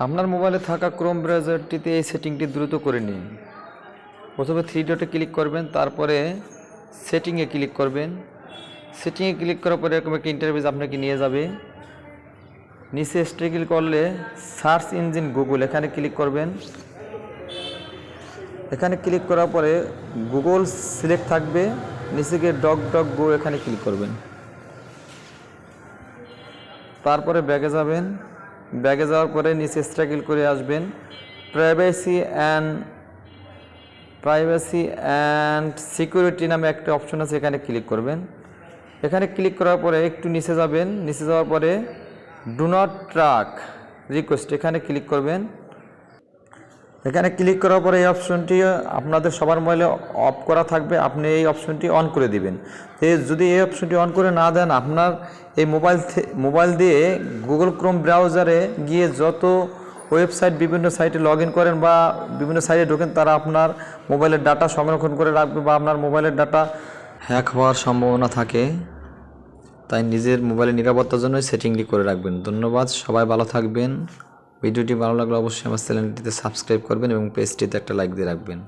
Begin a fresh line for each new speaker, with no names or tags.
আপনার মোবাইলে থাকা ক্রোম ব্রাউজারটিতে এই সেটিংটি দ্রুত করে নিন। প্রথমে থ্রি ডটে ক্লিক করবেন, তারপরে সেটিংয়ে ক্লিক করবেন। সেটিংয়ে ক্লিক করার পরে এরকম একটা ইন্টারফেস আপনাকে নিয়ে যাবে। নিচে ক্লিক করলে সার্চ ইঞ্জিন গুগল, এখানে ক্লিক করবেন। এখানে ক্লিক করার পরে গুগল সিলেক্ট থাকবে, নিচে গিয়ে ডক গো এখানে ক্লিক করবেন। তারপরে ব্যাগে যাবেন, ব্যাগে যাওয়ার পরে নিচে স্ট্রাগল করে আসবেন, প্রাইভেসি অ্যান্ড সিকিউরিটি নামে একটা অপশন আছে, এখানে ক্লিক করবেন। এখানে ক্লিক করার পরে একটু নিচে যাবেন, নিচে যাওয়ার পরে ডু নট ট্র্যাক রিকোয়েস্ট, এখানে ক্লিক করবেন। এখানে ক্লিক করার পরে এই অপশনটি আপনাদের সবার মোবাইলে অফ করা থাকবে, আপনি এই অপশনটি অন করে দিবেন। যদি এই অপশনটি অন করে না দেন, আপনার এই মোবাইল দিয়ে গুগল ক্রোম ব্রাউজারে গিয়ে যত ওয়েবসাইট বিভিন্ন সাইটে লগ ইন করেন বা বিভিন্ন সাইটে ঢোকেন, তারা আপনার মোবাইলের ডাটা সংরক্ষণ করে রাখবে বা আপনার মোবাইলের ডাটা হ্যাক হওয়ার সম্ভাবনা থাকে। তাই নিজের মোবাইলের নিরাপত্তার জন্য সেটিংটি করে রাখবেন। ধন্যবাদ, সবাই ভালো থাকবেন। ভিডিওটি ভালো লাগলে অবশ্যই আমার চ্যানেলটিতে সাবস্ক্রাইব করবেন এবং পেজটিতে একটা লাইক দিয়ে রাখবেন।